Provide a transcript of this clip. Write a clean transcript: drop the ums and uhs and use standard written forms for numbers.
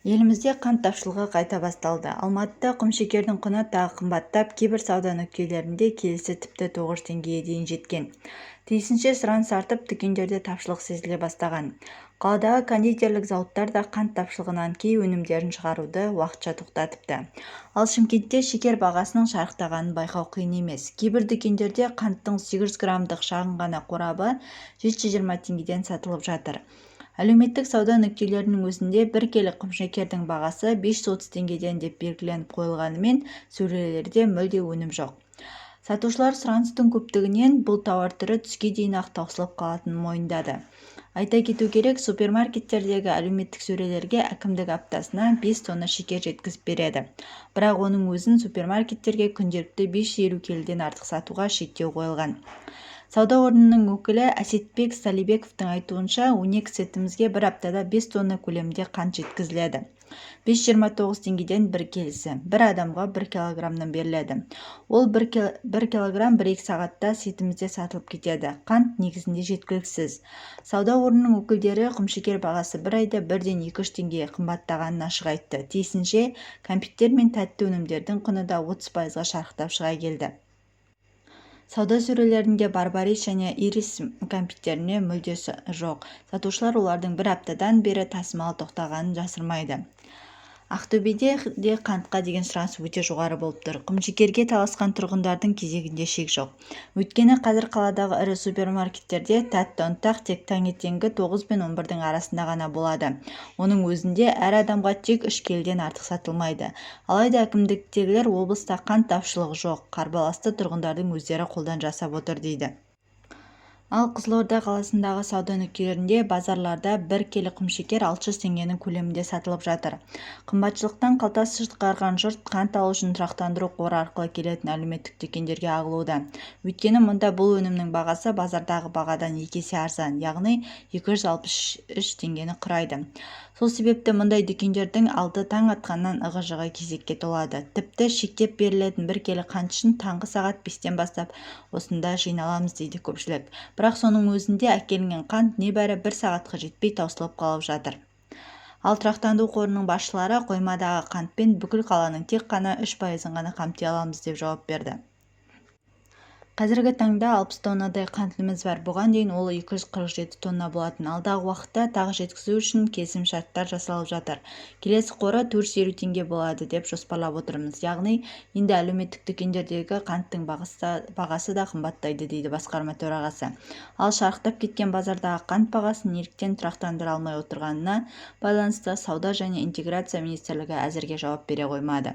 Елімізде қант тапшылығы қайта басталды. Алматыда құмшекердің құны тағы қымбаттап, кейбір сауда нүктелерінде келісі тіпті 9 теңгеге дейін жеткен. Тиісінше сұраныс артып, дүкендерде тапшылық сезіле бастаған. Қаладағы кондитерлік зауыттар да қант тапшылығынан кей өнімдерін шығаруды уақытша тоқтатыпты. Ал Шымкентте шекер бағасының шарықтағанын байқау қиын емес. Кейбір дүкендерде қанттың 800 граммдық шағын ғана қорабы 720 теңгеден сатылып жатыр. Әлеуметтік сауда нүктелерінің өзінде бір келі құмшекердің бағасы 530 теңгеден деп белгіленіп қойылғанымен, сөрелерде мүлде өнім жоқ. Сатушылар сұраныстың көптігінен бұл тауар түрі түске дейін-ақ таусылып қалатынын мойындады. Айта кету керек, супермаркеттердегі әлеуметтік сөрелерге әкімдік аптасына 5 тонна шекер жеткізіп береді. Бірақ оның өзін супермаркеттерге күнделікті 550 келіден артық сатуға шектеу қойылған. Сауда орнының өкілі Әсетбек Салибековтың айтуынша, 12 сетімізге бір аптада 5 тонна көлемінде қант жеткізіледі. 529 теңгеден бір келісі, бір адамға 1 килограммнан беріледі. Ол 1 килограмм 1-2 сағатта сетімізде сатылып кетеді. Қант негізінде жеткіліксіз. Сауда орнының өкілдері құмшекер бағасы бір айда 1-2 теңге қымбаттағанын ашық айтты. Тиісінше, кәмпиттер мен тәтті өнімдердің құны да 30%-ға шарықтап шыға келді. Сауда сөрелерінде барбарис және ирис кәмпиттеріне мүлде жоқ. Сатушылар олардың бір аптадан бері тасымалы тоқтағанын жасырмайды. Ақтөбеде де қантқа деген сұраныс өте жоғары болып тұр. Құмшекерге таласқан тұрғындардың кезегінде шек жоқ. Өйткені қазір қаладағы ірі супермаркеттерде тәтті ұнтақ тек таңертеңгі 9 пен 11-дің арасында ғана болады. Оның өзінде әр адамға тек 3 келіден артық сатылмайды. Алайда әкімдіктегілер облыста қант тапшылығы жоқ, қарбаласты тұрғындардың өздері қолдан жасап отыр дейді. Ал Қызылорда қаласындағы сауда нүктелерінде базарларда 1 келі құмшекер 600 теңгенің көлемінде сатылып жатыр. Қымбатшылықтан қалтасы шытқарған жұрт қант алу үшін тұрақтандыру қоры арқылы келетін әлеуметтік дүкендерге ағылуда. Өйткені мұнда бұл өнімнің бағасы базардағы бағадан 2 есе арзан, яғни 263 теңгені құрайды. Сол себепті мұндай дүкендердің алды таң атқаннан ығы-жығы кезекке толады. Тіпті шектеп берілетін 1 келі қант үшін таңғы сағат 5-тен бастап осында жиналамыз дейді көпшілік. Бірақ соның өзінде әкелінген қант небәрі 1 сағатқа жетпей таусылып қалып жатыр. Ал тұрақтандыру қорының басшылары қоймадағы қантпен бүкіл қаланың тек қана 3%-ын ғана қамти аламыз деп жауап берді. Қазіргі таңда 60 тоннадай қантымыз бар. Бұған дейін ол 247 тонна болатын. Алдағы уақытта тағы жеткізу үшін келісім-шарттар жасалып жатыр. Келесі қоры 450 теңге болады деп жоспарлап отырмыз. Яғни, енді әлеуметтік дүкендердегі қанттың бағасы да қымбаттайды дейді басқарма төрағасы. Ал шарықтап кеткен базардағы қант бағасын неліктен тұрақтандыра алмай отырғанына байланысты Сауда және интеграция министрлігі әзірге жауап бере қоймады.